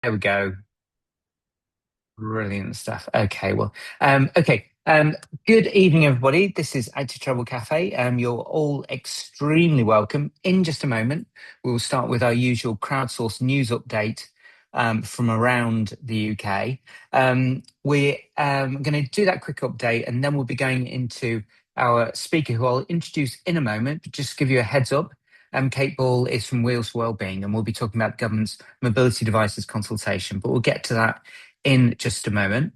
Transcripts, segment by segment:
There we go. Brilliant stuff. Okay, well, okay. Good evening, everybody. This is Out to Trouble Cafe. You're all extremely welcome. In just a moment, we will start with our usual crowdsourced news update from around the UK. We're going to do that quick update, and then we'll be going into our speaker, who I'll introduce in a moment. But just to give you a heads up, Kate Ball is from Wheels for Wellbeing, and we'll be talking about the government's mobility devices consultation. But we'll get to that in just a moment.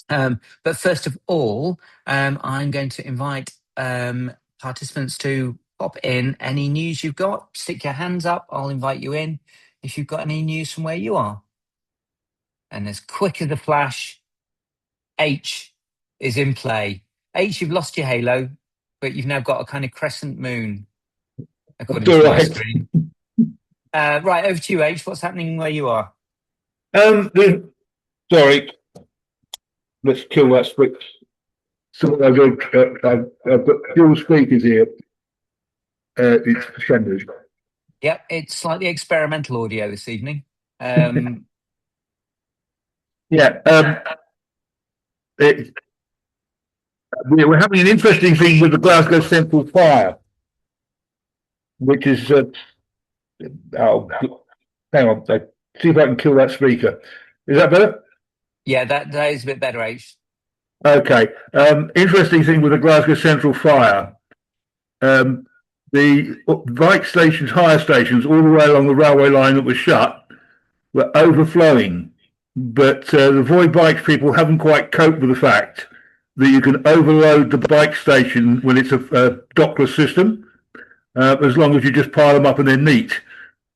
But first of all, I'm going to invite participants to pop in any news you've got. Stick your hands up. I'll invite you in if you've got any news from where you are. And as quick as a flash, H is in play. H, you've lost your halo, but you've now got a kind of crescent moon, according to my screen. Right, over to you, H. What's happening where you are? Sorry, let's kill that speak. So I've got dual speakers here. It's Shenders. Yep, it's slightly experimental audio this evening. We're having an interesting thing with the Glasgow Central fire, which is hang on, see if I can kill that speaker. Is that better? Yeah, that is a bit better, H. Okay. Interesting thing with the Glasgow Central fire. The bike stations, hire stations, all the way along the railway line that was shut, were overflowing. But the Void Bikes people haven't quite coped with the fact that you can overload the bike station when it's a dockless system, as long as you just pile them up and they're neat.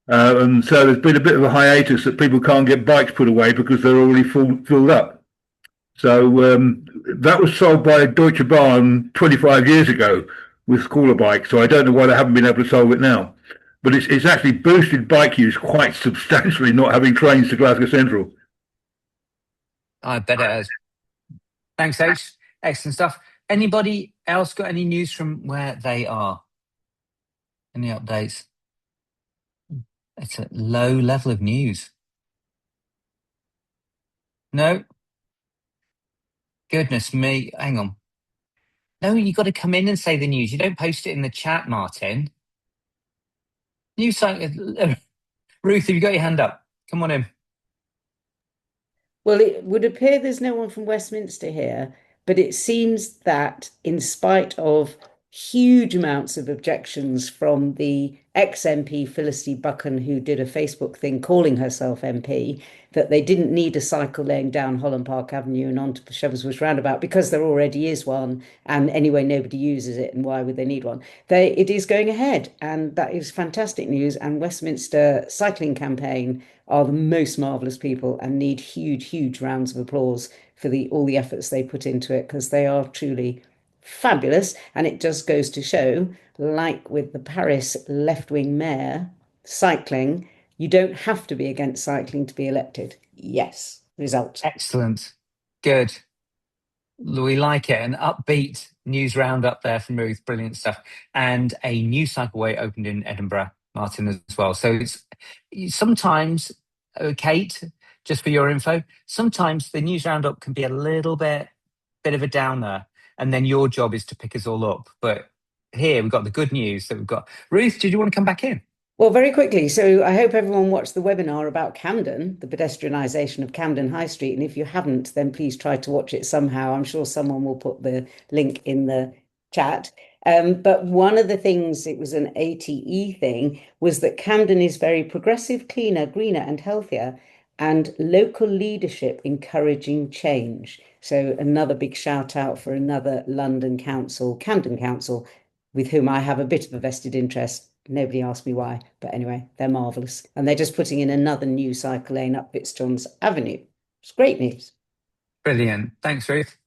And so there's been a bit of a hiatus that people can't get bikes put away because they're already filled up. So that was sold by Deutsche Bahn 25 years ago with cooler bikes. So I don't know why they haven't been able to solve it now. But it's actually boosted bike use quite substantially, not having trains to Glasgow Central. I bet it has. Thanks, H. Excellent stuff. Anybody else got any news from where they are? Any updates? It's a low level of news. No? Goodness me. Hang on. No, you've got to come in and say the news. You don't post it in the chat, Martin. News site. Ruth, have you got your hand up? Come on in. Well, it would appear there's no one from Westminster here, but it seems that in spite of huge amounts of objections from the ex-MP Felicity Buchan, who did a Facebook thing calling herself MP, that they didn't need a cycle lane down Holland Park Avenue and onto Shepherd's Roundabout because there already is one, and anyway, nobody uses it, and why would they need one? It is going ahead, and that is fantastic news. And Westminster Cycling Campaign are the most marvellous people and need huge rounds of applause for all the efforts they put into it, because they are truly fabulous. And it just goes to show, like with the Paris left-wing mayor, cycling, you don't have to be against cycling to be elected. Yes, results. Excellent. Good. We like it. An upbeat news roundup there from Ruth. Brilliant stuff. And a new cycleway opened in Edinburgh, Martin, as well. So it's sometimes, Kate, just for your info, sometimes the news roundup can be a little bit of a downer, and then your job is to pick us all up. But here we've got the good news that we've got. Ruth, did you want to come back in? Well, very quickly. So I hope everyone watched the webinar about Camden, the pedestrianisation of Camden High Street. And if you haven't, then please try to watch it somehow. I'm sure someone will put the link in the chat. But one of the things, it was an ATE thing, was that Camden is very progressive, cleaner, greener and healthier, and local leadership encouraging change. So another big shout out for another London council, Camden Council, with whom I have a bit of a vested interest. Nobody asked me why, but anyway, they're marvellous. And they're just putting in another new cycle lane up Fitzjohn's Avenue. It's great news. Brilliant. Thanks, Ruth.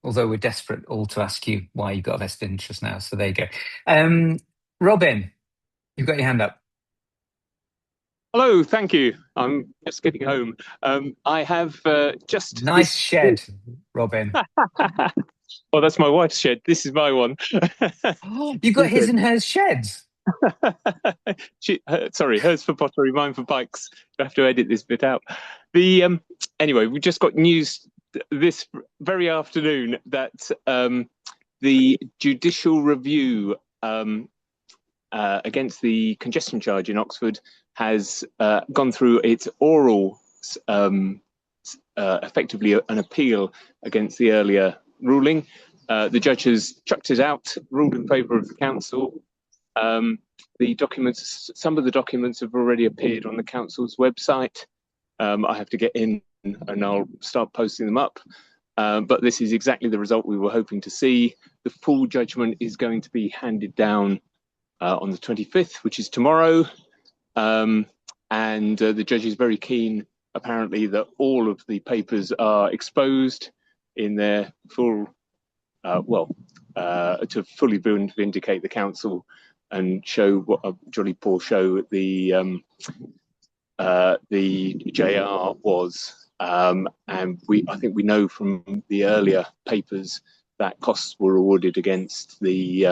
Although we're desperate all to ask you why you've got a vested interest now. So there you go. Robin, you've got your hand up. Hello, thank you. I'm just getting home. I have just... Nice shed, Robin. Well, that's my wife's shed. This is my one. You've got his and hers sheds. Sorry, hers for pottery, mine for bikes. You have to edit this bit out. Anyway, we just got news this very afternoon that the judicial review against the congestion charge in Oxford has gone through its oral, effectively an appeal against the earlier ruling. The judge has chucked it out, ruled in favour of the council. The documents, some of the documents have already appeared on the council's website. I have to get in and I'll start posting them up. But this is exactly the result we were hoping to see. The full judgment is going to be handed down on the 25th, which is tomorrow. And the judge is very keen, apparently, that all of the papers are exposed in their full, to fully vindicate the council and show what a jolly poor show the JR was. And I think we know from the earlier papers that costs were awarded against the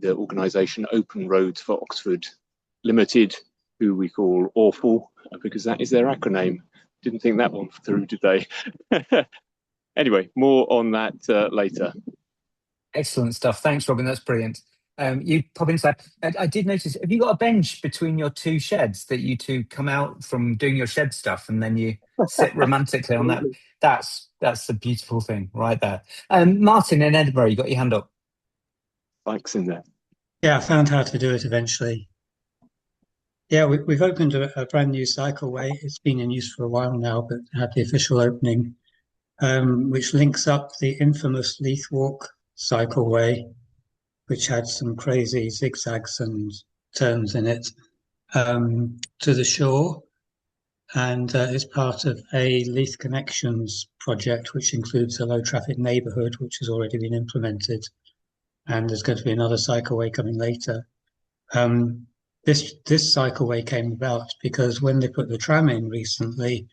organisation Open Roads for Oxford Limited, who we call Awful, because that is their acronym. Didn't think that one through, did they? Anyway, more on that later. Excellent stuff. Thanks, Robin. That's brilliant. You pop inside. I did notice, have you got a bench between your two sheds that you two come out from doing your shed stuff and then you sit romantically on that? That's a beautiful thing right there. Martin in Edinburgh, you got your hand up. Bikes in there. Yeah, I found how to do it eventually. Yeah, we've opened a brand new cycleway. It's been in use for a while now, but had the official opening, which links up the infamous Leith Walk cycleway, which had some crazy zigzags and turns in it, to the shore, and is part of a Leith Connections project, which includes a low traffic neighbourhood, which has already been implemented, and there's going to be another cycleway coming later. This cycleway came about because when they put the tram in recently,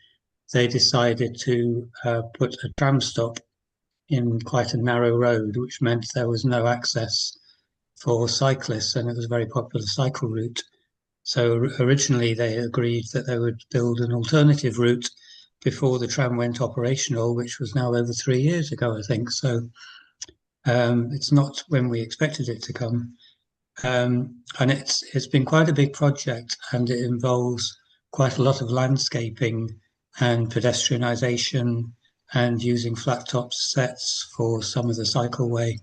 they decided to put a tram stop in quite a narrow road, which meant there was no access for cyclists, and it was a very popular cycle route. So originally they agreed that they would build an alternative route before the tram went operational, which was now over 3 years ago, I think. So it's not when we expected it to come. And it's been quite a big project, and it involves quite a lot of landscaping and pedestrianisation and using flat top sets for some of the cycleway.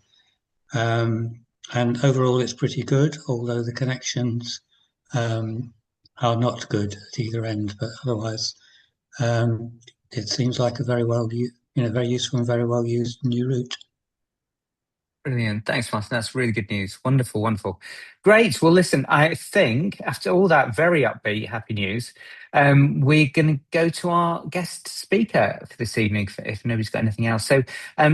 And overall it's pretty good, although the connections are not good at either end, but otherwise it seems like a very useful and very well used new route. Brilliant. Thanks, Martin. That's really good news. Wonderful, wonderful. Great. Well, listen, I think after all that very upbeat, happy news, we're going to go to our guest speaker for this evening, if nobody's got anything else. So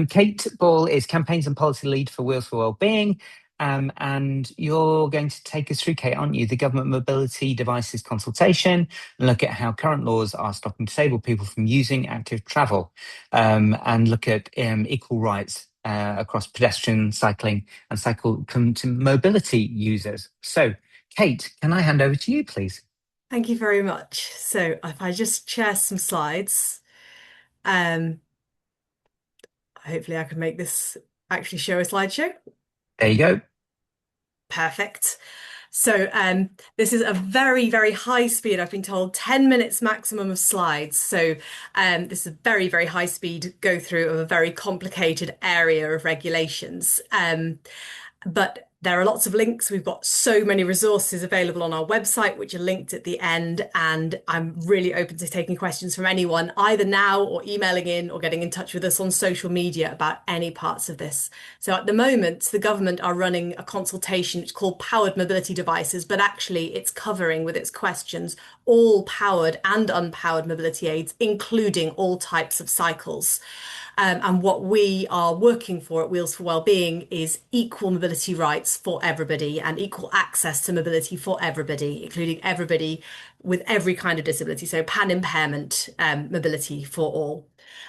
Kate Ball is Campaigns and Policy Lead for Wheels for Wellbeing. And you're going to take us through, Kate, aren't you, the Government Mobility Devices Consultation, and look at how current laws are stopping disabled people from using active travel, and look at equal rights across pedestrian, cycling and cycle to mobility users. So, Kate, can I hand over to you, please? Thank you very much. So if I just share some slides, hopefully I can make this actually show a slideshow. There you go. Perfect. So this is a very, very high speed. I've been told 10 minutes maximum of slides. So this is a very, very high speed go through of a very complicated area of regulations. But there are lots of links. We've got so many resources available on our website, which are linked at the end. And I'm really open to taking questions from anyone, either now or emailing in or getting in touch with us on social media about any parts of this. So at the moment, the government are running a consultation. It's called Powered Mobility Devices, but actually it's covering with its questions all powered and unpowered mobility aids, including all types of cycles. And what we are working for at Wheels for Wellbeing is equal mobility rights rights for everybody and equal access to mobility for everybody, including everybody with every kind of disability. So pan-impairment mobility for all.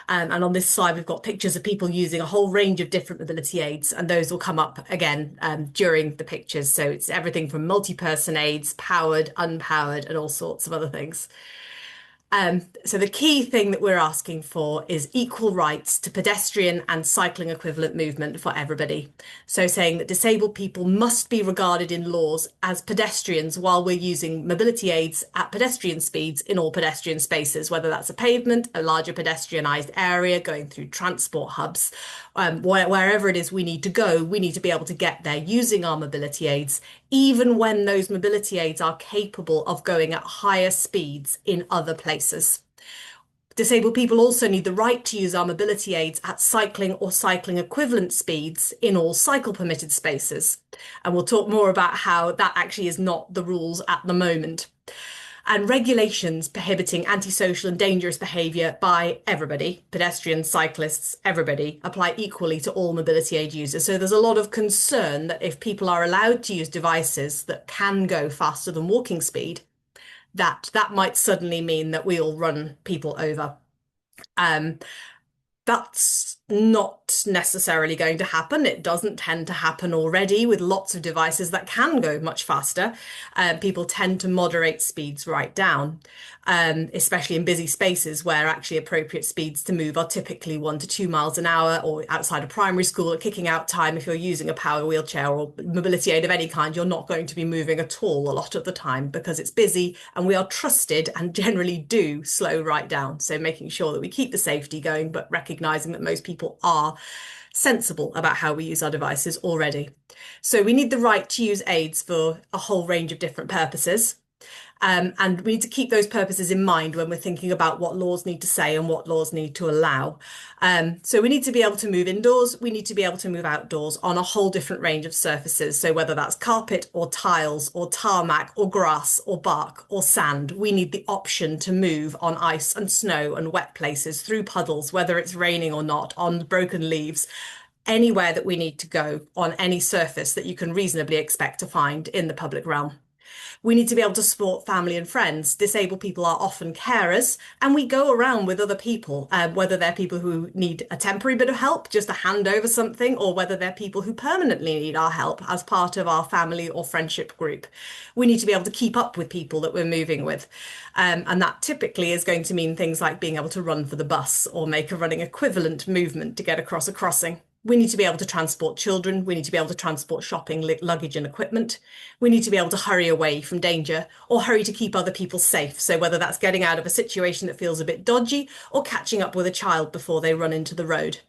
And on this slide, we've got pictures of people using a whole range of different mobility aids, and those will come up again during the pictures. So it's everything from multi-person aids, powered, unpowered, and all sorts of other things. So the key thing that we're asking for is equal rights to pedestrian and cycling equivalent movement for everybody. So saying that disabled people must be regarded in laws as pedestrians while we're using mobility aids at pedestrian speeds in all pedestrian spaces, whether that's a pavement, a larger pedestrianised area, going through transport hubs, wherever it is we need to go, we need to be able to get there using our mobility aids, even when those mobility aids are capable of going at higher speeds in other places. Disabled people also need the right to use our mobility aids at cycling or cycling equivalent speeds in all cycle permitted spaces. And we'll talk more about how that actually is not the rules at the moment. And regulations prohibiting antisocial and dangerous behaviour by everybody, pedestrians, cyclists, everybody, apply equally to all mobility aid users. So there's a lot of concern that if people are allowed to use devices that can go faster than walking speed, that might suddenly mean that we'll run people over. That's not necessarily going to happen. It doesn't tend to happen already with lots of devices that can go much faster. People tend to moderate speeds right down, especially in busy spaces where actually appropriate speeds to move are typically 1 to 2 miles an hour, or outside of primary school at kicking out time. If you're using a power wheelchair or mobility aid of any kind, you're not going to be moving at all a lot of the time because it's busy, and we are trusted and generally do slow right down. So making sure that we keep the safety going, but recognizing that most people are sensible about how we use our devices already. So we need the right to use aids for a whole range of different purposes. And we need to keep those purposes in mind when we're thinking about what laws need to say and what laws need to allow. So we need to be able to move indoors, we need to be able to move outdoors on a whole different range of surfaces. So whether that's carpet or tiles or tarmac or grass or bark or sand, we need the option to move on ice and snow and wet places, through puddles, whether it's raining or not, on broken leaves, anywhere that we need to go on any surface that you can reasonably expect to find in the public realm. We need to be able to support family and friends. Disabled people are often carers, and we go around with other people, whether they're people who need a temporary bit of help, just to hand over something, or whether they're people who permanently need our help as part of our family or friendship group. We need to be able to keep up with people that we're moving with. And that typically is going to mean things like being able to run for the bus or make a running equivalent movement to get across a crossing. We need to be able to transport children. We need to be able to transport shopping, luggage and equipment. We need to be able to hurry away from danger or hurry to keep other people safe. So whether that's getting out of a situation that feels a bit dodgy or catching up with a child before they run into the road.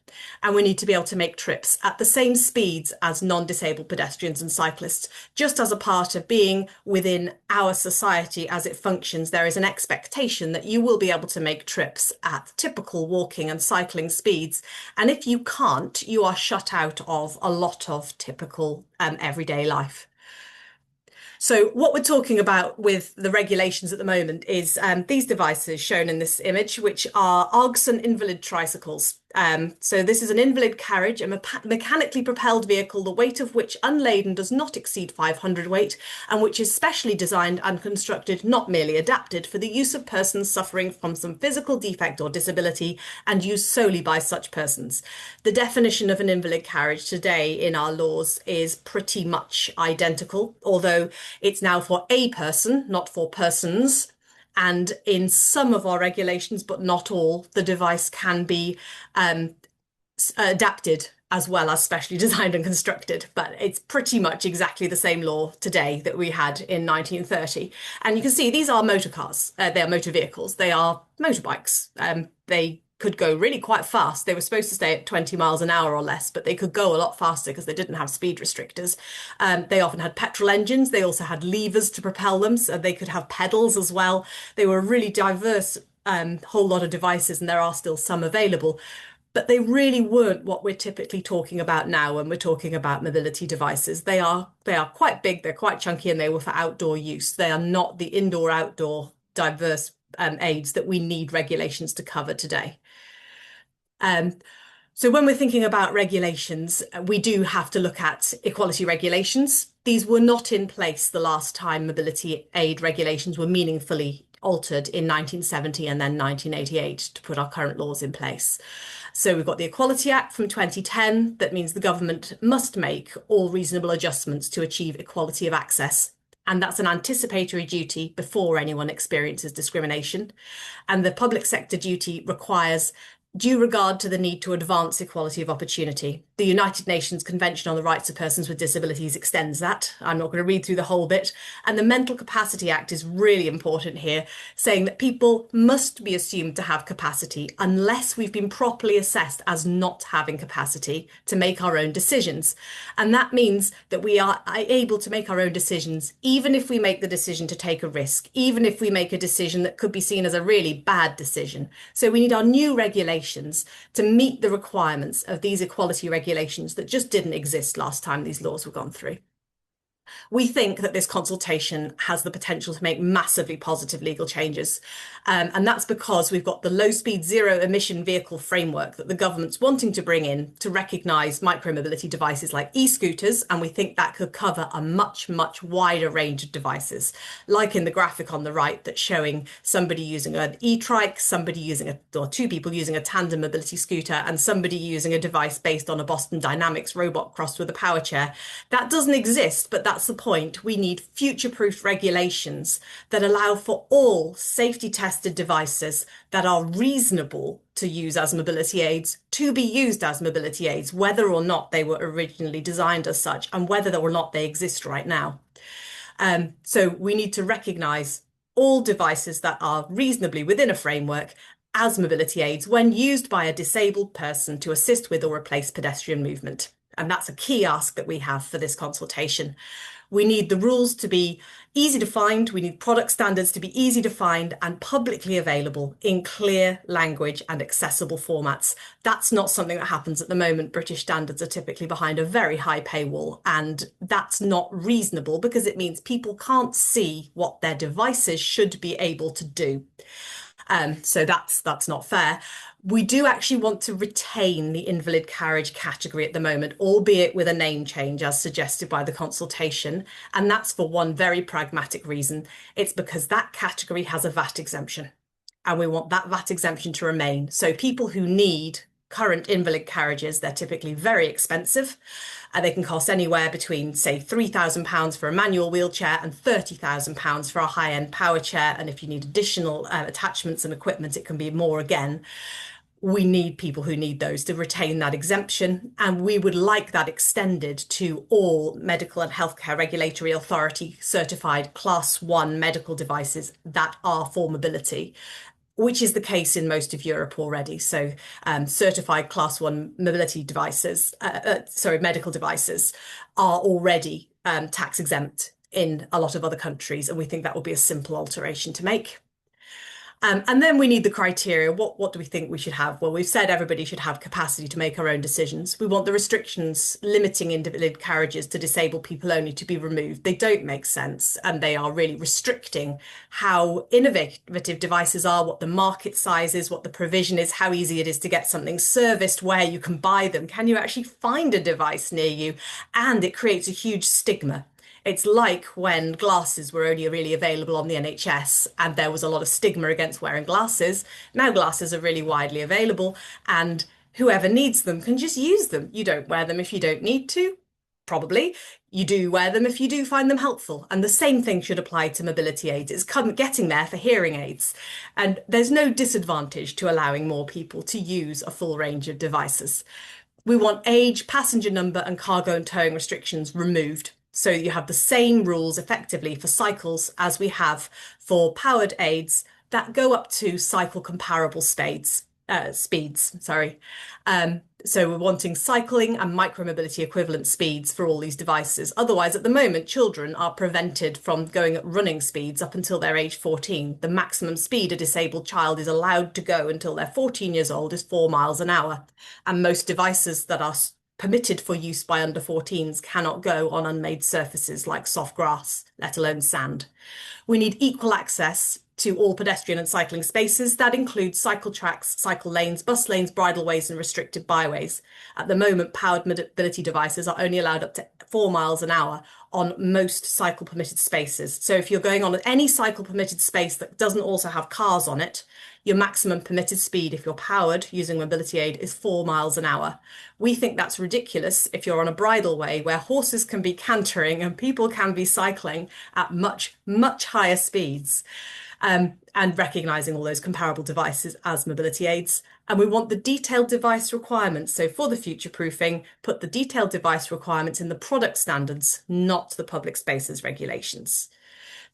And we need to be able to make trips at the same speeds as non-disabled pedestrians and cyclists. Just as a part of being within our society as it functions, there is an expectation that you will be able to make trips at typical walking and cycling speeds. And if you can't, you are shut out of a lot of typical everyday life. So what we're talking about with the regulations at the moment is these devices shown in this image, which are Argson invalid tricycles. So this is an invalid carriage, a mechanically propelled vehicle, the weight of which unladen does not exceed 500 weight, and which is specially designed and constructed, not merely adapted, for the use of persons suffering from some physical defect or disability, and used solely by such persons. The definition of an invalid carriage today in our laws is pretty much identical, although it's now for a person, not for persons. And in some of our regulations, but not all, the device can be adapted as well as specially designed and constructed. But it's pretty much exactly the same law today that we had in 1930. And you can see these are motor cars. They're motor vehicles. They are motorbikes. They could go really quite fast. They were supposed to stay at 20 miles an hour or less, but they could go a lot faster because they didn't have speed restrictors. They often had petrol engines. They also had levers to propel them, so they could have pedals as well. They were a really diverse whole lot of devices, and there are still some available. But they really weren't what we're typically talking about now when we're talking about mobility devices. They are quite big, they're quite chunky, and they were for outdoor use. They are not the indoor-outdoor diverse aids that we need regulations to cover today. So when we're thinking about regulations, we do have to look at equality regulations. These were not in place the last time mobility aid regulations were meaningfully altered in 1970 and then 1988 to put our current laws in place. So we've got the Equality Act from 2010 that means the government must make all reasonable adjustments to achieve equality of access. And that's an anticipatory duty before anyone experiences discrimination. And the public sector duty requires due regard to the need to advance equality of opportunity. The United Nations Convention on the Rights of Persons with Disabilities extends that. I'm not going to read through the whole bit. And the Mental Capacity Act is really important here, saying that people must be assumed to have capacity unless we've been properly assessed as not having capacity to make our own decisions. And that means that we are able to make our own decisions, even if we make the decision to take a risk, even if we make a decision that could be seen as a really bad decision. So we need our new regulations to meet the requirements of these equality regulations that just didn't exist last time these laws were gone through. We think that this consultation has the potential to make massively positive legal changes. And that's because we've got the low speed zero emission vehicle framework that the government's wanting to bring in to recognise micromobility devices like e-scooters. And we think that could cover a much, much wider range of devices, like in the graphic on the right that's showing somebody using an e-trike, somebody using or two people using a tandem mobility scooter, and somebody using a device based on a Boston Dynamics robot crossed with a power chair. That doesn't exist, but that's the point. We need future-proof regulations that allow for all safety tested devices that are reasonable to use as mobility aids to be used as mobility aids, whether or not they were originally designed as such and whether or not they exist right now. So we need to recognise all devices that are reasonably within a framework as mobility aids when used by a disabled person to assist with or replace pedestrian movement. And that's a key ask that we have for this consultation. We need the rules to be easy to find. We need product standards to be easy to find and publicly available in clear language and accessible formats. That's not something that happens at the moment. British standards are typically behind a very high paywall, and that's not reasonable because it means people can't see what their devices should be able to do. So that's not fair. We do actually want to retain the invalid carriage category at the moment, albeit with a name change as suggested by the consultation. And that's for one very pragmatic reason. It's because that category has a VAT exemption and we want that VAT exemption to remain. So people who need current invalid carriages, they're typically very expensive. They can cost anywhere between, say, £3,000 for a manual wheelchair and £30,000 for a high-end power chair. And if you need additional attachments and equipment, it can be more again. We need people who need those to retain that exemption. And we would like that extended to all medical and healthcare regulatory authority certified Class 1 medical devices that are for mobility, which is the case in most of Europe already. So certified Class 1 mobility devices, medical devices are already tax exempt in a lot of other countries. And we think that will be a simple alteration to make. And then we need the criteria. What do we think we should have? Well, we've said everybody should have capacity to make our own decisions. We want the restrictions limiting invalid carriages to disabled people only to be removed. They don't make sense, and they are really restricting how innovative devices are, what the market size is, what the provision is, how easy it is to get something serviced, where you can buy them. Can you actually find a device near you? And it creates a huge stigma. It's like when glasses were only really available on the NHS and there was a lot of stigma against wearing glasses. Now glasses are really widely available and whoever needs them can just use them. You don't wear them if you don't need to, probably. You do wear them if you do find them helpful. And the same thing should apply to mobility aids. It's getting there for hearing aids. And there's no disadvantage to allowing more people to use a full range of devices. We want age, passenger number and cargo and towing restrictions removed. So you have the same rules effectively for cycles as we have for powered aids that go up to cycle comparable speeds. So we're wanting cycling and micromobility equivalent speeds for all these devices. Otherwise, at the moment, children are prevented from going at running speeds up until they're age 14. The maximum speed a disabled child is allowed to go until they're 14 years old is 4 miles an hour. And most devices that are permitted for use by under 14s cannot go on unmade surfaces like soft grass, let alone sand. We need equal access to all pedestrian and cycling spaces. That includes cycle tracks, cycle lanes, bus lanes, bridleways, and restricted byways. At the moment, powered mobility devices are only allowed up to 4 miles an hour on most cycle permitted spaces. So if you're going on any cycle permitted space that doesn't also have cars on it, your maximum permitted speed, if you're powered using mobility aid, is 4 miles an hour. We think that's ridiculous if you're on a bridleway where horses can be cantering and people can be cycling at much, much higher speeds. And recognizing all those comparable devices as mobility aids. And we want the detailed device requirements. So for the future proofing, put the detailed device requirements in the product standards, not the public spaces regulations.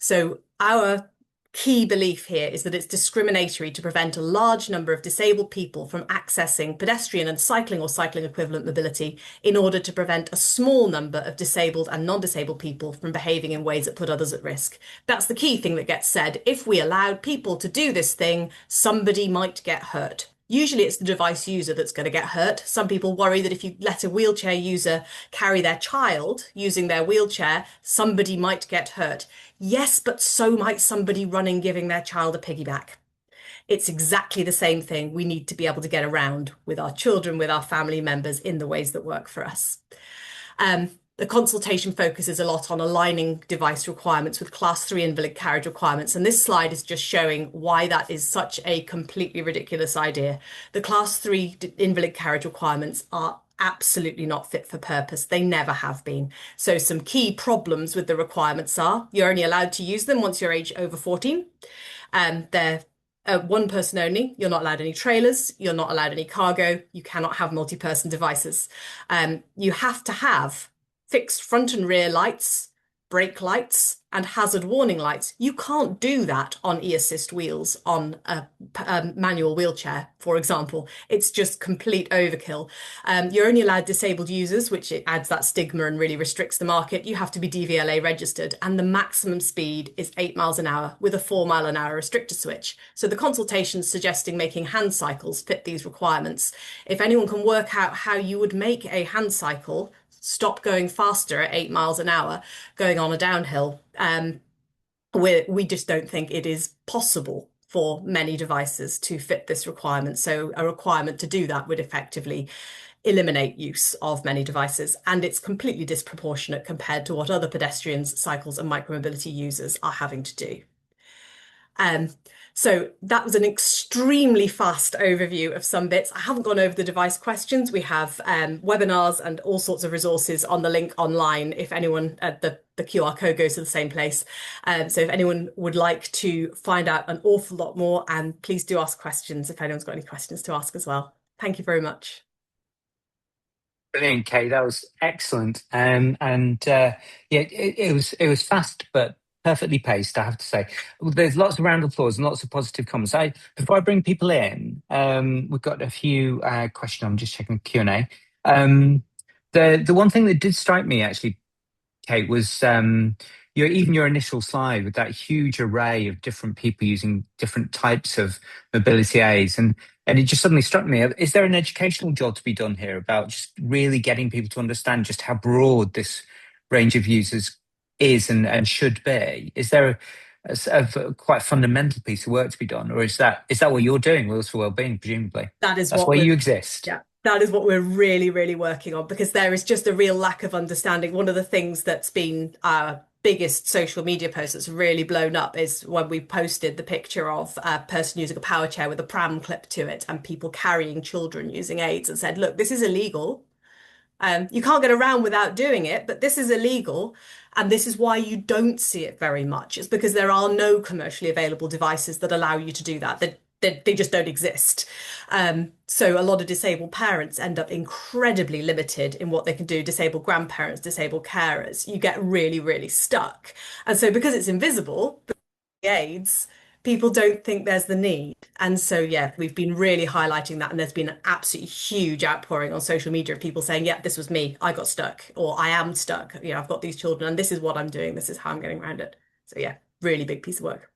So our key belief here is that it's discriminatory to prevent a large number of disabled people from accessing pedestrian and cycling or cycling equivalent mobility in order to prevent a small number of disabled and non-disabled people from behaving in ways that put others at risk. That's the key thing that gets said. If we allowed people to do this thing, somebody might get hurt. Usually it's the device user that's going to get hurt. Some people worry that if you let a wheelchair user carry their child using their wheelchair, somebody might get hurt. Yes, but so might somebody running, giving their child a piggyback. It's exactly the same thing. We need to be able to get around with our children, with our family members in the ways that work for us. The consultation focuses a lot on aligning device requirements with Class 3 invalid carriage requirements. And this slide is just showing why that is such a completely ridiculous idea. The Class 3 invalid carriage requirements are absolutely not fit for purpose. They never have been. So some key problems with the requirements are you're only allowed to use them once you're age over 14. They're one person only. You're not allowed any trailers. You're not allowed any cargo. You cannot have multi-person devices. You have to have fixed front and rear lights, brake lights, and hazard warning lights. You can't do that on e-assist wheels on a manual wheelchair, for example. It's just complete overkill. You're only allowed disabled users, which it adds that stigma and really restricts the market. You have to be DVLA registered, and the maximum speed is 8 miles an hour with a 4 mile an hour restrictor switch. So the consultation's suggesting making hand cycles fit these requirements. If anyone can work out how you would make a hand cycle stop going faster at 8 miles an hour going on a downhill, we just don't think it is possible for many devices to fit this requirement. So a requirement to do that would effectively eliminate use of many devices, and it's completely disproportionate compared to what other pedestrians, cycles and micromobility users are having to do. So that was an extremely fast overview of some bits. I haven't gone over the device questions. We have webinars and all sorts of resources on the link online. If anyone, the QR code goes to the same place. So if anyone would like to find out an awful lot more, and please do ask questions if anyone's got any questions to ask as well. Thank you very much. Brilliant, Kate. That was excellent. Yeah, it was fast, but perfectly paced, I have to say. There's lots of round of applause and lots of positive comments. Before I bring people in, we've got a few questions. I'm just checking Q&A. The one thing that did strike me, actually, Kate, was your initial slide with that huge array of different people using different types of mobility aids. And it just suddenly struck me, is there an educational job to be done here about just really getting people to understand just how broad this range of users is and should be? Is there a quite fundamental piece of work to be done, or is that what you're doing, Wheels for Wellbeing, presumably? That's why you exist. Yeah, that is what we're really, really working on, because there is just a real lack of understanding. One of the things that's been our biggest social media post that's really blown up is when we posted the picture of a person using a power chair with a pram clip to it and people carrying children using aids, and said, look, this is illegal. You can't get around without doing it, but this is illegal. And this is why you don't see it very much. It's because there are no commercially available devices that allow you to do that. They just don't exist. So a lot of disabled parents end up incredibly limited in what they can do. Disabled grandparents, disabled carers, you get really, really stuck. And so because it's invisible, the aids, people don't think there's the need. And so, yeah, we've been really highlighting that. And there's been an absolutely huge outpouring on social media of people saying, yeah, this was me. I got stuck, or I am stuck. You know, I've got these children and this is what I'm doing. This is how I'm getting around it. So, yeah, really big piece of work.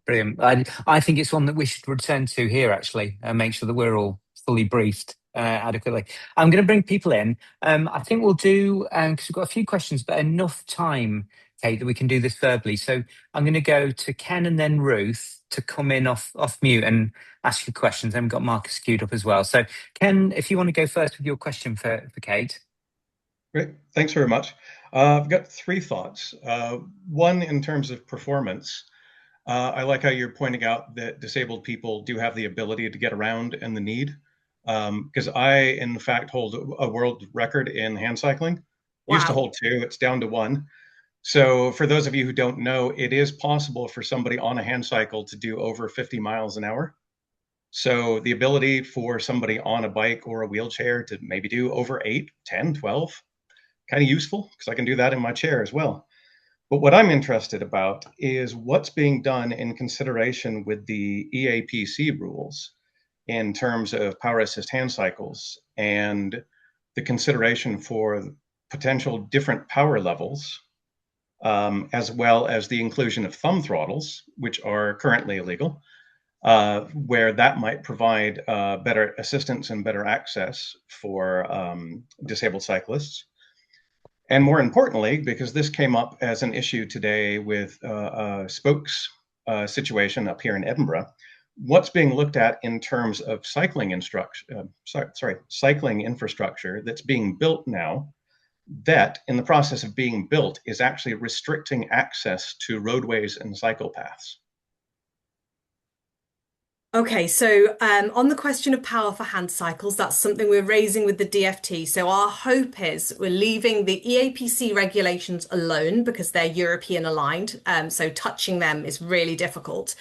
Brilliant. I think it's one that we should return to here, actually, and make sure that we're all fully briefed adequately. I'm going to bring people in. I think we'll do, because we've got a few questions, but enough time, Kate, that we can do this verbally. So I'm going to go to Ken and then Ruth to come in off mute and ask you questions. Then we've got Marcus queued up as well. So Ken, if you want to go first with your question for Kate. Great, thanks very much. I've got three thoughts. One, in terms of performance, I like how you're pointing out that disabled people do have the ability to get around and the need. Because I, in fact, hold a world record in hand cycling. Used to hold two, it's down to one. So for those of you who don't know, it is possible for somebody on a hand cycle to do over 50 miles an hour. So the ability for somebody on a bike or a wheelchair to maybe do over 8, 10, 12, kind of useful, because I can do that in my chair as well. But what I'm interested about is what's being done in consideration with the EAPC rules in terms of power assist hand cycles and the consideration for potential different power levels, as well as the inclusion of thumb throttles, which are currently illegal, where that might provide better assistance and better access for disabled cyclists. And more importantly, because this came up as an issue today with a spokes situation up here in Edinburgh, what's being looked at in terms of cycling infrastructure that's being built now, that in the process of being built is actually restricting access to roadways and cycle paths. Okay, so on the question of power for hand cycles, that's something we're raising with the DFT. So our hope is we're leaving the EAPC regulations alone because they're European aligned. So touching them is really difficult.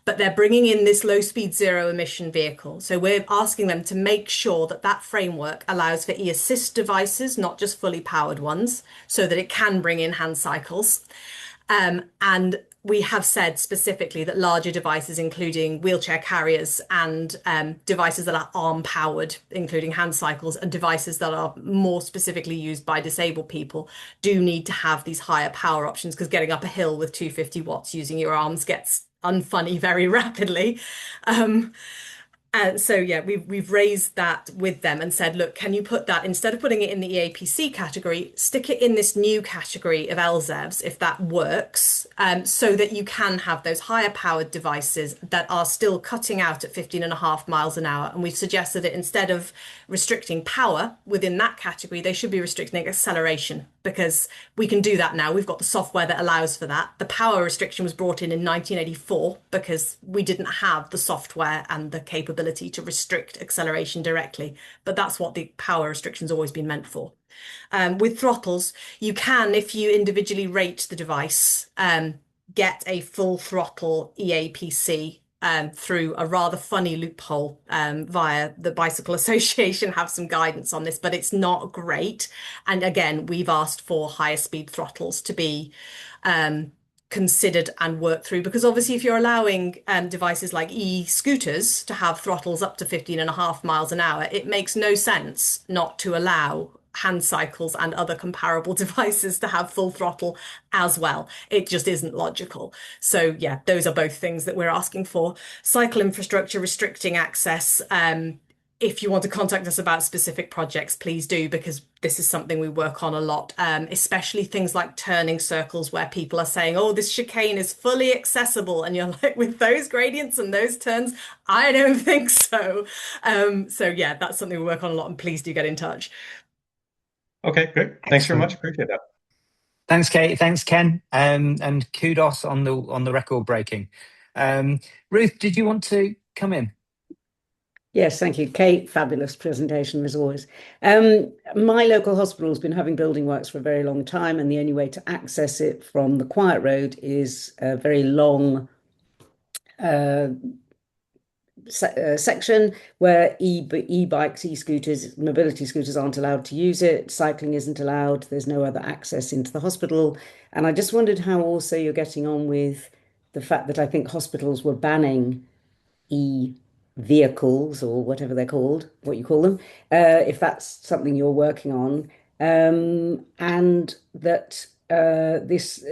But they're bringing in this low speed zero emission vehicle. So we're asking them to make sure that that framework allows for e-assist devices, not just fully powered ones, so that it can bring in hand cycles. And we have said specifically that larger devices, including wheelchair carriers and devices that are arm powered, including hand cycles, and devices that are more specifically used by disabled people, do need to have these higher power options, because getting up a hill with 250 watts using your arms gets unfunny very rapidly. And so, yeah, we've raised that with them and said, look, can you put that, instead of putting it in the EAPC category, stick it in this new category of LZEVs, if that works, so that you can have those higher powered devices that are still cutting out at 15.5 miles an hour. And we've suggested that instead of restricting power within that category, they should be restricting acceleration, because we can do that now. We've got the software that allows for that. The power restriction was brought in 1984 because we didn't have the software and the capability to restrict acceleration directly, but that's what the power restriction's always been meant for. With throttles, you can, if you individually rate the device, get a full throttle EAPC through a rather funny loophole via the Bicycle Association. Have some guidance on this, but it's not great. And again, we've asked for higher speed throttles to be considered and worked through, because obviously if you're allowing devices like e-scooters to have throttles up to 15.5 miles an hour, it makes no sense not to allow hand cycles and other comparable devices to have full throttle as well. It just isn't logical. So yeah, those are both things that we're asking for. Cycle infrastructure, restricting access. If you want to contact us about specific projects, please do, because this is something we work on a lot, especially things like turning circles where people are saying, oh, this chicane is fully accessible. And you're like, with those gradients and those turns, I don't think so. So yeah, that's something we work on a lot, and please do get in touch. Okay, great. Thanks very much. Appreciate that. Thanks, Kate. Thanks, Ken. And kudos on the record breaking. Ruth, did you want to come in? Yes, thank you, Kate. Fabulous presentation as always. My local hospital has been having building works for a very long time, and the only way to access it from the quiet road is a very long section where e-bikes, e-scooters, mobility scooters aren't allowed to use it. Cycling isn't allowed. There's no other access into the hospital. And I just wondered how also you're getting on with the fact that I think hospitals were banning e-vehicles, or whatever they're called, what you call them, if that's something you're working on, and that this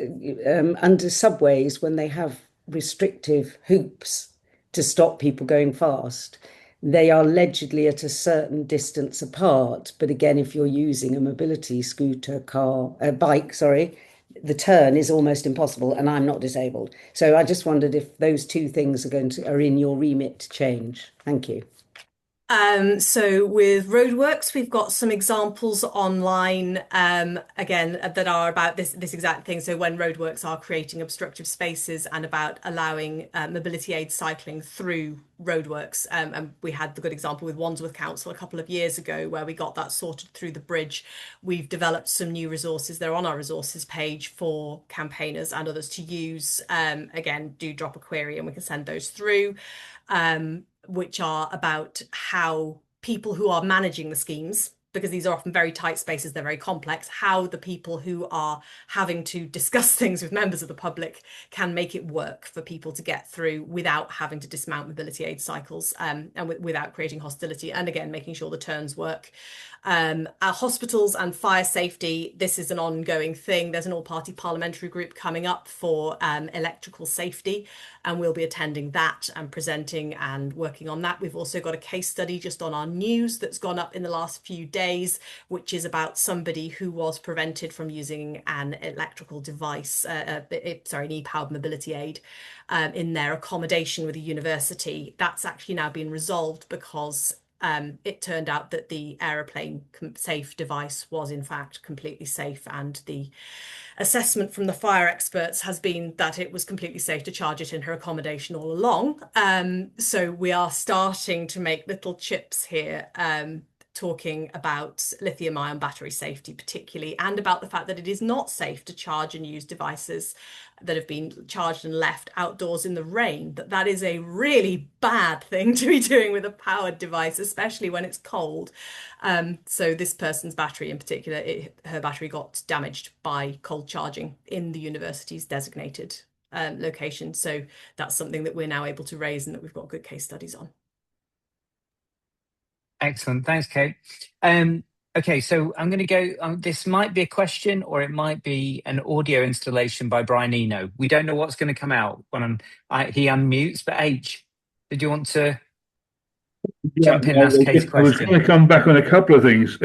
under subways, when they have restrictive hoops to stop people going fast, They are allegedly at a certain distance apart, but again, if you're using a mobility scooter, bike, sorry, the turn is almost impossible, and I'm not disabled. So I just wondered if those two things are in your remit to change. Thank you. So with roadworks, we've got some examples online, again, that are about this exact thing. So when roadworks are creating obstructive spaces and about allowing mobility aid cycling through roadworks. And we had the good example with Wandsworth Council a couple of years ago where we got that sorted through the bridge. We've developed some new resources. They're on our resources page for campaigners and others to use. Again, do drop a query and we can send those through. Which are about how people who are managing the schemes, because these are often very tight spaces, they're very complex, how the people who are having to discuss things with members of the public can make it work for people to get through without having to dismount mobility aid cycles, and without creating hostility, and again, making sure the turns work. Our hospitals and fire safety, this is an ongoing thing. There's an all-party parliamentary group coming up for electrical safety, and we'll be attending that and presenting and working on that. We've also got a case study just on our news that's gone up in the last few days, which is about somebody who was prevented from using an electrical device, an e-powered mobility aid, in their accommodation with a university. That's actually now been resolved because it turned out that the aeroplane safe device was in fact completely safe, and the assessment from the fire experts has been that it was completely safe to charge it in her accommodation all along. So we are starting to make little chips here, talking about lithium-ion battery safety particularly, and about the fact that it is not safe to charge and use devices that have been charged and left outdoors in the rain, that is a really bad thing to be doing with a powered device, especially when it's cold. So this person's battery in particular, her battery got damaged by cold charging in the university's designated location. So that's something that we're now able to raise and that we've got good case studies on. Excellent. Thanks, Kate. Okay, so I'm going to go, this might be a question or it might be an audio installation by Brian Eno. We don't know what's going to come out when he unmutes, but H, did you want to jump in and ask Kate's question? I was going to come back on a couple of things.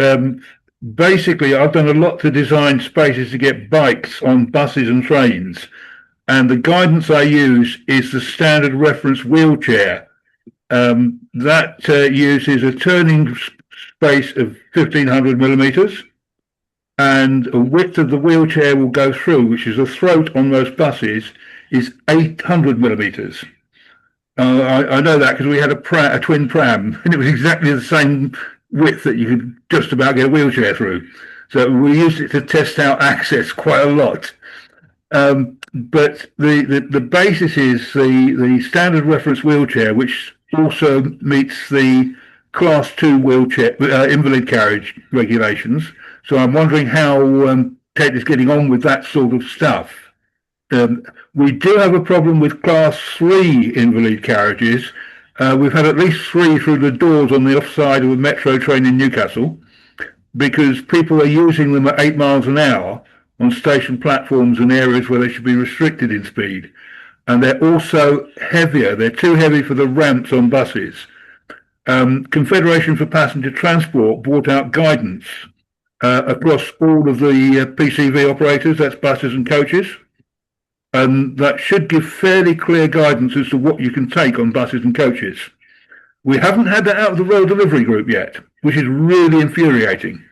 Basically, I've done a lot to design spaces to get bikes on buses and trains. And the guidance I use is the standard reference wheelchair. That uses a turning space of 1500 millimeters, and a width of the wheelchair will go through, which is the throat on most buses, is 800 millimeters. I know that because we had a twin pram, and it was exactly the same width that you could just about get a wheelchair through. So we used it to test out access quite a lot. But the basis is the standard reference wheelchair, which also meets the Class 2 wheelchair invalid carriage regulations. So I'm wondering how Kate is getting on with that sort of stuff. We do have a problem with Class 3 invalid carriages. We've had at least 3 through the doors on the offside of a metro train in Newcastle, because people are using them at 8 miles an hour on station platforms and areas where they should be restricted in speed. And they're also heavier. They're too heavy for the ramps on buses. Confederation for Passenger Transport brought out guidance across all of the PCV operators, that's buses and coaches. And that should give fairly clear guidance as to what you can take on buses and coaches. We haven't had that out of the road delivery group yet, which is really infuriating,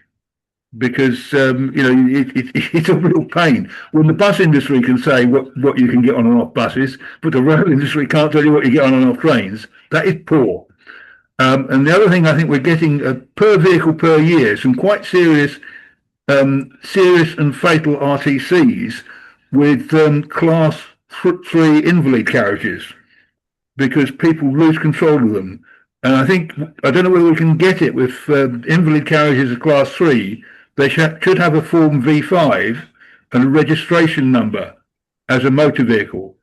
because it's a real pain when the bus industry can say what you can get on and off buses, but the rail industry can't tell you what you get on and off trains. That is poor. And the other thing, I think we're getting per vehicle per year some quite serious and fatal RTCs with Class 3 invalid carriages, because people lose control of them. And I don't know whether we can get it with invalid carriages of Class 3. They should have a Form V5 and a registration number as a motor vehicle.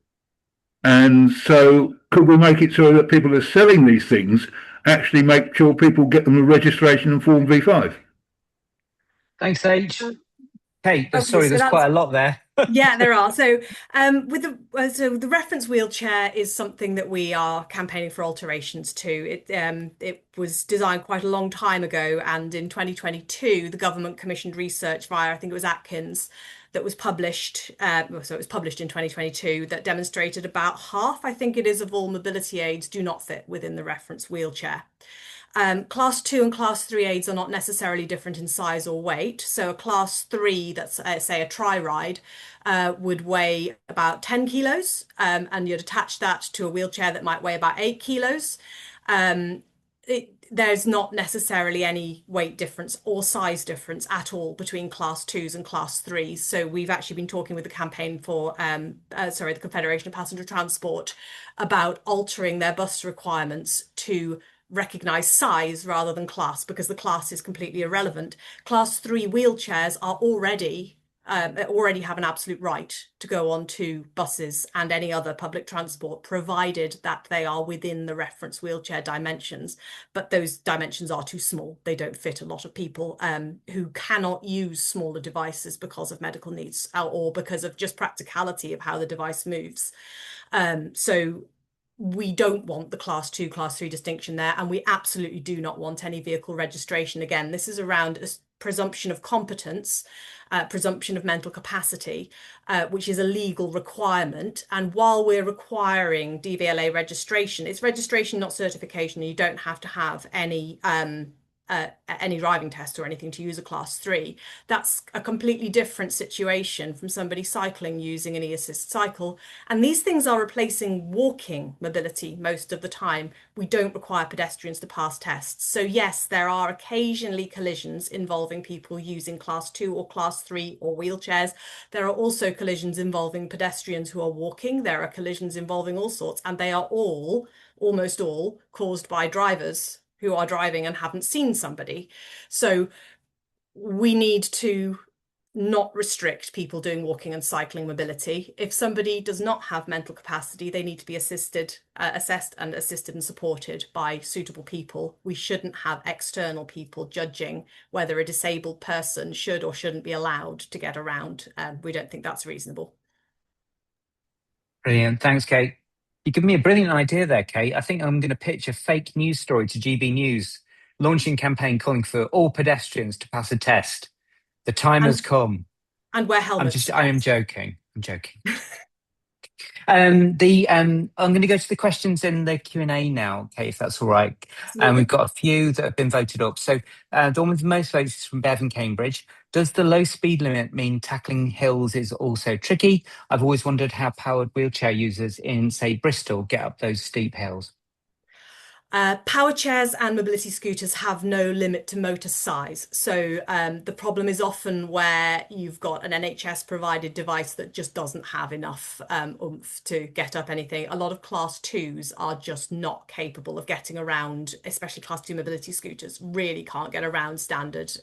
And so could we make it so that people who are selling these things actually make sure people get them a registration and Form V5? Thanks, H. Kate, Okay, sorry, so there's that's quite a lot there. yeah, there are. So, so the reference wheelchair is something that we are campaigning for alterations to. It was designed quite a long time ago, and in 2022, the government commissioned research via, I think it was Atkins, that was published. So it was published in 2022 that demonstrated about half, I think it is, of all mobility aids do not fit within the reference wheelchair. Class 2 and Class 3 aids are not necessarily different in size or weight. So a Class 3, that's say a tri-ride, would weigh about 10 kilos, and you'd attach that to a wheelchair that might weigh about 8 kilos. There's not necessarily any weight difference or size difference at all between Class 2s and Class 3s. So we've actually been talking with the campaign for, the Confederation of Passenger Transport about altering their bus requirements to recognize size rather than class, because the class is completely irrelevant. Class 3 wheelchairs are already have an absolute right to go on to buses and any other public transport, provided that they are within the reference wheelchair dimensions. But those dimensions are too small. They don't fit a lot of people who cannot use smaller devices because of medical needs or because of just practicality of how the device moves. So we don't want the Class 2, Class 3 distinction there, and we absolutely do not want any vehicle registration. Again, this is around a presumption of competence, presumption of mental capacity, which is a legal requirement. And while we're requiring DVLA registration, it's registration, not certification. You don't have to have any driving test or anything to use a Class 3. That's a completely different situation from somebody cycling using an e-assist cycle. And these things are replacing walking mobility most of the time. We don't require pedestrians to pass tests. So yes, there are occasionally collisions involving people using Class 2 or Class 3 or wheelchairs. There are also collisions involving pedestrians who are walking. There are collisions involving all sorts, and they are all, almost all, caused by drivers who are driving and haven't seen somebody. So we need to not restrict people doing walking and cycling mobility. If somebody does not have mental capacity, they need to be assessed and supported by suitable people. We shouldn't have external people judging whether a disabled person should or shouldn't be allowed to get around. We don't think that's reasonable. Brilliant. Thanks, Kate. You give me a brilliant idea there, Kate. I think I'm going to pitch a fake news story to GB News, launching campaign calling for all pedestrians to pass a test. The time has come. And wear helmets. I am joking. I'm joking. I'm going to go to the questions in the Q&A now, Kate, if that's all right. And we've got a few that have been voted up. So the one with the most votes is from Bev in Cambridge. Does the low speed limit mean tackling hills is also tricky? I've always wondered how powered wheelchair users in, say, Bristol get up those steep hills. Power chairs and mobility scooters have no limit to motor size. So the problem is often where you've got an NHS provided device that just doesn't have enough oomph to get up anything. A lot of Class 2s are just not capable of getting around, especially Class 2 mobility scooters really can't get around standard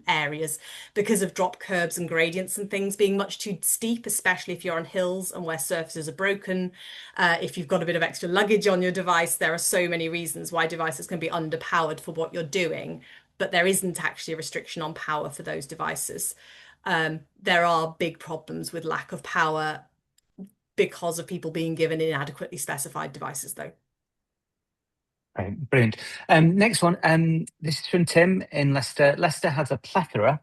areas because of drop curbs and gradients and things being much too steep, especially if you're on hills and where surfaces are broken. If you've got a bit of extra luggage on your device, there are so many reasons why devices can be underpowered for what you're doing, but there isn't actually a restriction on power for those devices. There are big problems with lack of power because of people being given inadequately specified devices, though. Right, brilliant. Next one, this is from Tim in Leicester. Leicester has a plethora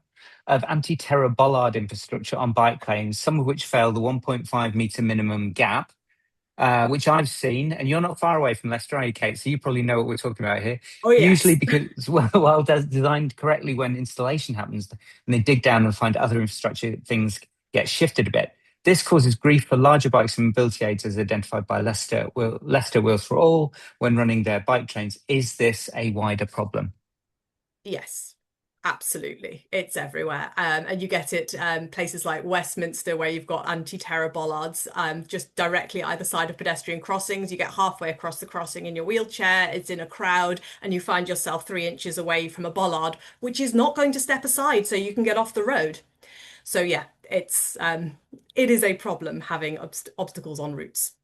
of anti-terror bollard infrastructure on bike lanes, some of which fail the 1.5 metre minimum gap, which I've seen, and you're not far away from Leicester, are you, Kate? So you probably know what we're talking about here. Oh, yes. Usually because, well, designed correctly when installation happens, and they dig down and find other infrastructure, things get shifted a bit. This causes grief for larger bikes and mobility aids as identified by Leicester Wheels for All when running their bike trains. Is this a wider problem? Yes. Absolutely, it's everywhere, and you get it places like Westminster where you've got anti-terror bollards just directly either side of pedestrian crossings. You get halfway across the crossing in your wheelchair, it's in a crowd, and you find yourself 3 inches away from a bollard, which is not going to step aside so you can get off the road. So yeah, it is a problem having obstacles on routes.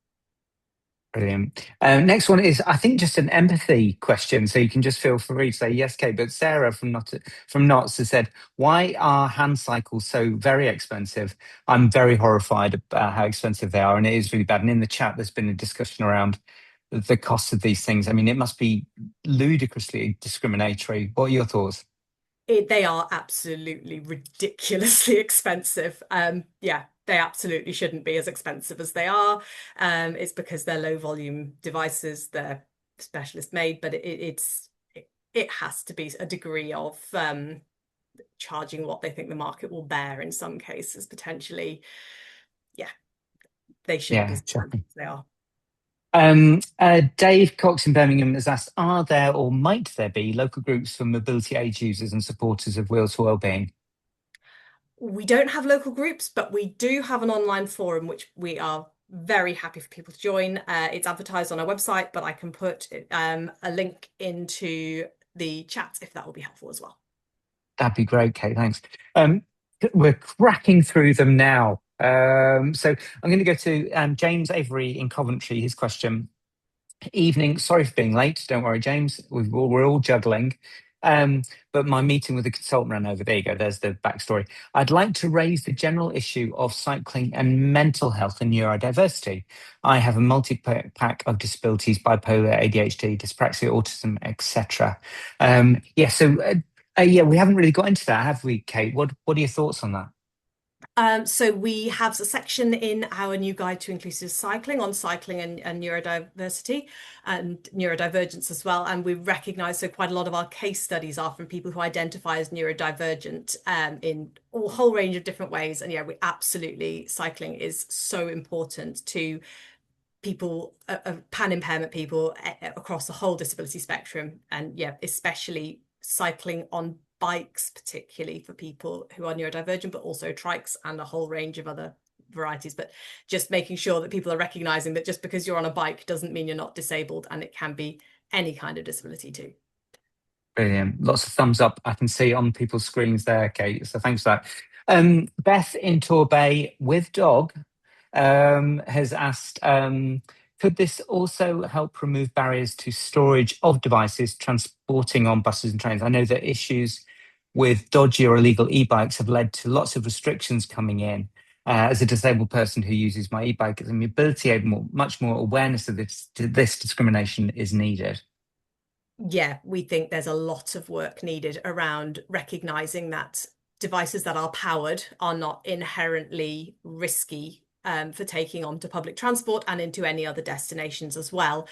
Brilliant. Next one is, I think, just an empathy question. So you can just feel free to say yes, Kate. But Sarah from Knots has said, "Why are hand cycles so very expensive? I'm very horrified about how expensive they are, and it is really bad." And in the chat, there's been a discussion around the cost of these things. I mean, it must be ludicrously discriminatory. What are your thoughts? They are absolutely ridiculously expensive. Yeah, they absolutely shouldn't be as expensive as they are. It's because they're low volume devices, they're specialist made, but it has to be a degree of charging what they think the market will bear in some cases, potentially. Yeah, they shouldn't be Yeah, as expensive as they are. Dave Cox in Birmingham has asked, are there or might there be local groups for mobility aid users and supporters of Wheels for Wellbeing? We don't have local groups, but we do have an online forum, which we are very happy for people to join. It's advertised on our website, but I can put a link into the chat if that will be helpful as well. That'd be great, Kate. Thanks. We're cracking through them now. So I'm going to go to James Avery in Coventry. His question: Evening. Sorry for being late. Don't worry, James. We're all juggling. But my meeting with the consultant ran over. There you go. There's the backstory. I'd like to raise the general issue of cycling and mental health and neurodiversity. I have a multi-pack of disabilities: bipolar, ADHD, dyspraxia, autism, etc. Yeah, we haven't really got into that, have we, Kate? What are your thoughts on that? So we have a section in our new guide to inclusive cycling on cycling and neurodiversity and neurodivergence as well. And we recognise quite a lot of our case studies are from people who identify as neurodivergent in a whole range of different ways. And yeah, we absolutely, cycling is so important to people, pan impairment people across the whole disability spectrum. And yeah, especially cycling on bikes, particularly for people who are neurodivergent, but also trikes and a whole range of other varieties. But just making sure that people are recognizing that just because you're on a bike doesn't mean you're not disabled, and it can be any kind of disability too. Brilliant. Lots of thumbs up I can see on people's screens there, Kate. So thanks for that. Beth in Torbay with dog has asked, could this also help remove barriers to storage of devices transporting on buses and trains? I know that issues with dodgy or illegal e-bikes have led to lots of restrictions coming in. As a disabled person who uses my e-bike as a mobility aid, much more awareness of this discrimination is needed. Yeah, we think there's a lot of work needed around recognizing that devices that are powered are not inherently risky for taking onto public transport and into any other destinations as well.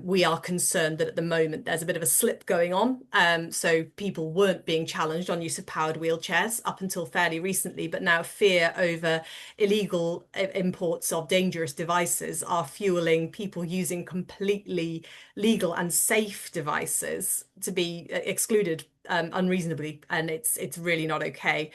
We are concerned that at the moment there's a bit of a slip going on. So people weren't being challenged on use of powered wheelchairs up until fairly recently, but now fear over illegal imports of dangerous devices are fueling people using completely legal and safe devices to be excluded unreasonably, and it's really not okay.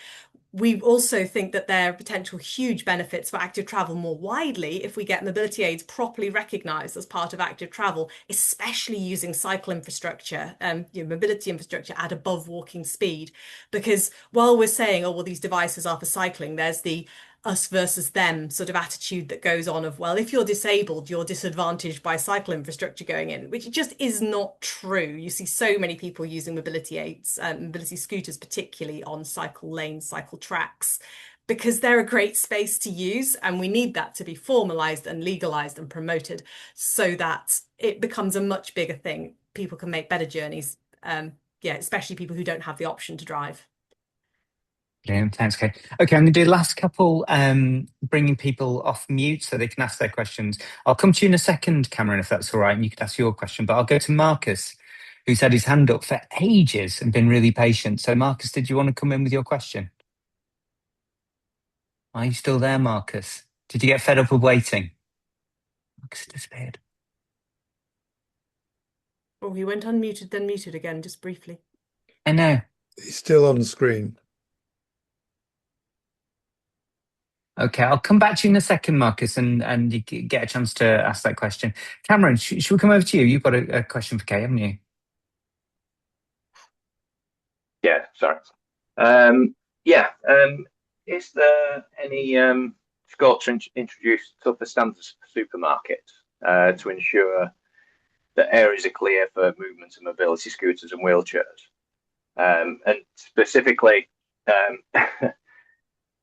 We also think that there are potential huge benefits for active travel more widely if we get mobility aids properly recognised as part of active travel, especially using cycle infrastructure, mobility infrastructure at above walking speed. Because while we're saying, oh, well, these devices are for cycling, there's the us versus them sort of attitude that goes on of, well, if you're disabled, you're disadvantaged by cycle infrastructure going in, which just is not true. You see so many people using mobility aids, mobility scooters, particularly on cycle lanes, cycle tracks, because they're a great space to use. And we need that to be formalized and legalized and promoted so that it becomes a much bigger thing. People can make better journeys. Yeah, especially people who don't have the option to drive. Brilliant. Thanks, Kate. Okay, I'm going to do the last couple, bringing people off mute so they can ask their questions. I'll come to you in a second, Cameron, if that's all right, and you can ask your question. But I'll go to Marcus, who's had his hand up for ages and been really patient. So, Marcus, did you want to come in with your question? Are you still there, Marcus? Did you get fed up with waiting? Marcus disappeared. Oh, he went unmuted, then muted again, just briefly. I know. He's still on screen. Okay, I'll come back to you in a second, Marcus, and you get a chance to ask that question. Cameron, should we come over to you? You've got a question for Kate, haven't you? Yeah, sorry. Is there any scope to introduce tougher standards for supermarkets? to ensure that areas are clear for movement and mobility scooters and wheelchairs. And specifically, I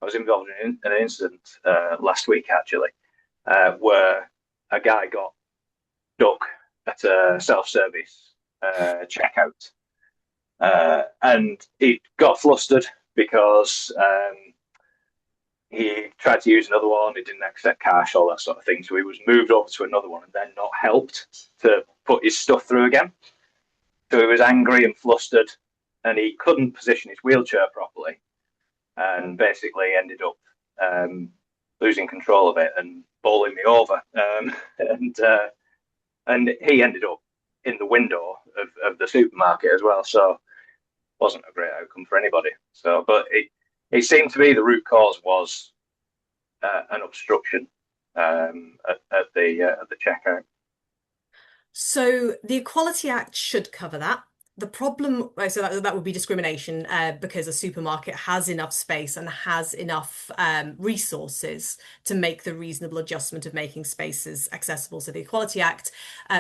was involved in an incident last week, actually, where a guy got stuck at a self-service checkout. And he got flustered because he tried to use another one, he didn't accept cash, all that sort of thing. So he was moved over to another one and then not helped to put his stuff through again. So he was angry and flustered, and he couldn't position his wheelchair properly, and basically ended up losing control of it and bowling me over. And he ended up in the window of the supermarket as well. So wasn't a great outcome for anybody. So, but it seemed to be the root cause was an obstruction at the checkout. So the Equality Act should cover that. The problem, so that would be discrimination because a supermarket has enough space and has enough resources to make the reasonable adjustment of making spaces accessible. So the Equality Act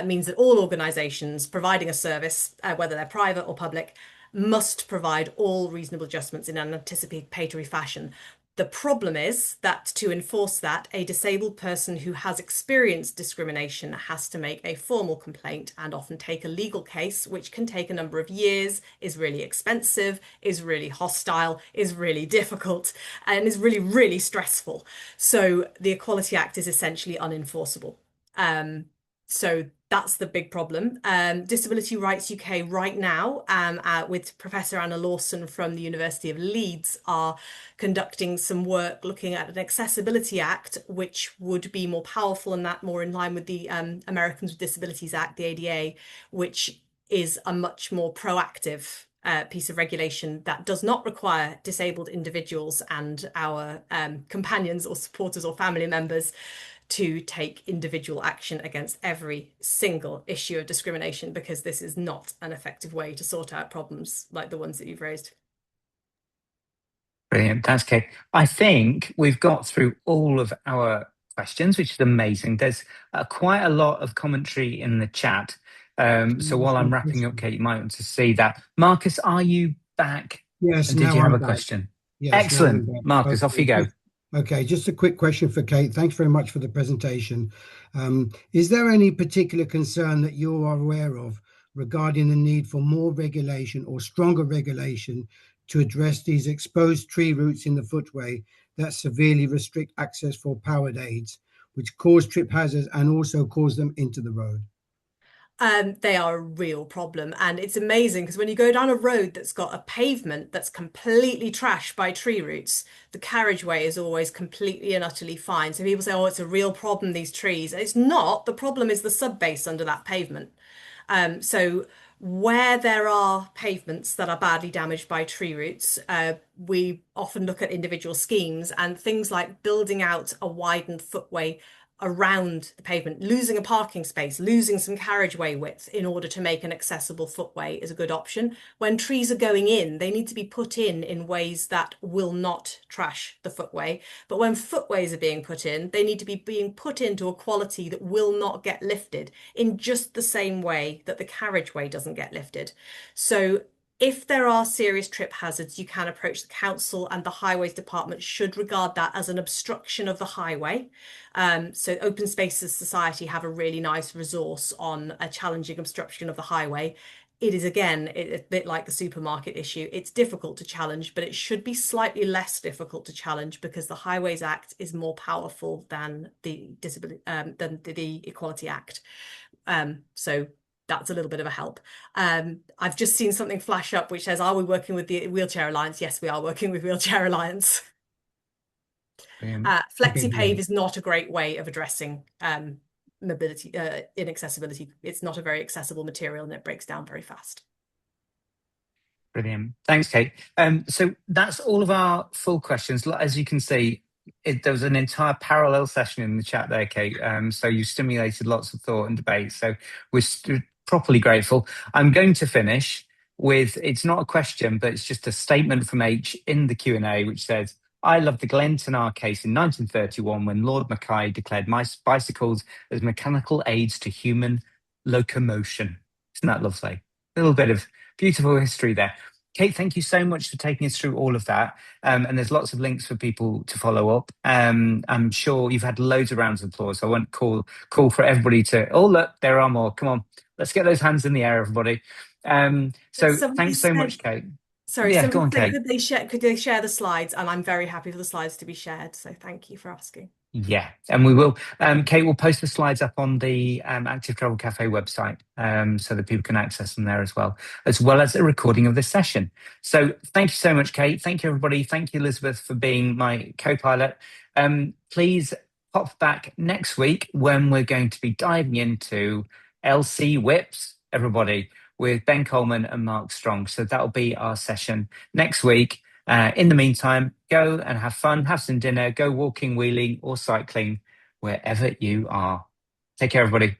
means that all organisations providing a service, whether they're private or public, must provide all reasonable adjustments in an anticipatory fashion. The problem is that to enforce that, a disabled person who has experienced discrimination has to make a formal complaint and often take a legal case, which can take a number of years, is really expensive, is really hostile, is really difficult, and is really, really stressful. So the Equality Act is essentially unenforceable. So that's the big problem. Disability Rights UK right now, with Professor Anna Lawson from the University of Leeds, are conducting some work looking at an Accessibility Act, which would be more powerful and that more in line with the Americans with Disabilities Act, the ADA, which is a much more proactive piece of regulation that does not require disabled individuals and our companions or supporters or family members to take individual action against every single issue of discrimination, because this is not an effective way to sort out problems like the ones that you've raised. Brilliant. Thanks, Kate. I think we've got through all of our questions, which is amazing. There's quite a lot of commentary in the chat. So while I'm wrapping up, Kate, you might want to see that. Marcus, are you back? Yes. And did you have a back. question? Yes, excellent. Marcus, off you go. Okay, just a quick question for Kate. Thanks very much for the presentation. Is there any particular concern that you are aware of regarding the need for more regulation or stronger regulation to address these exposed tree roots in the footway that severely restrict access for powered aids, which cause trip hazards and also cause them into the road? They are a real problem, and it's amazing because when you go down a road that's got a pavement that's completely trashed by tree roots, the carriageway is always completely and utterly fine. So people say, oh, it's a real problem, these trees. It's not. The problem is the subbase under that pavement. So where there are pavements that are badly damaged by tree roots, we often look at individual schemes and things like building out a widened footway around the pavement, losing a parking space, losing some carriageway width in order to make an accessible footway is a good option. When trees are going in, they need to be put in ways that will not trash the footway. But when footways are being put in, they need to be being put into a quality that will not get lifted in just the same way that the carriageway doesn't get lifted. So if there are serious trip hazards, you can approach the council, and the Highways Department should regard that as an obstruction of the highway. So Open Spaces Society have a really nice resource on a challenging obstruction of the highway. It is, again, a bit like the supermarket issue. It's difficult to challenge, but it should be slightly less difficult to challenge because the Highways Act is more powerful than the Equality Act. So that's a little bit of a help. I've just seen something flash up which says, are we working with the Wheelchair Alliance? Yes, we are working with Wheelchair Alliance. FlexiPave is not a great way of addressing mobility, inaccessibility. It's not a very accessible material and it breaks down very fast. Brilliant. Thanks, Kate. So that's all of our full questions. As you can see, there was an entire parallel session in the chat there, Kate. So you stimulated lots of thought and debate. So we're properly grateful. I'm going to finish with, it's not a question, but it's just a statement from H in the Q&A, which says, I love the Glentonar case in 1931 when Lord Mackay declared bicycles as mechanical aids to human locomotion. Isn't that lovely? A little bit of beautiful history there. Kate, thank you so much for taking us through all of that. And there's lots of links for people to follow up. I'm sure you've had loads of rounds of applause. So I won't call for everybody to, oh, look, there are more. Come on, let's get those hands in the air, everybody. So thanks so much, Kate. Sorry, yeah, go on, somebody Kate. said, could they share the slides? And I'm very happy for the slides to be shared. So thank you for asking. Yeah, and we will. Kate will post the slides up on the Active Travel Cafe website so that people can access them there as well as a recording of this session. So thank you so much, Kate. Thank you, everybody. Thank you, Elizabeth, for being my co-pilot. Please pop back next week when we're going to be diving into LC whips, everybody, with Ben Coleman and Mark Strong. So that'll be our session next week. In the meantime, go and have fun, have some dinner, go walking, wheeling or cycling wherever you are. Take care, everybody.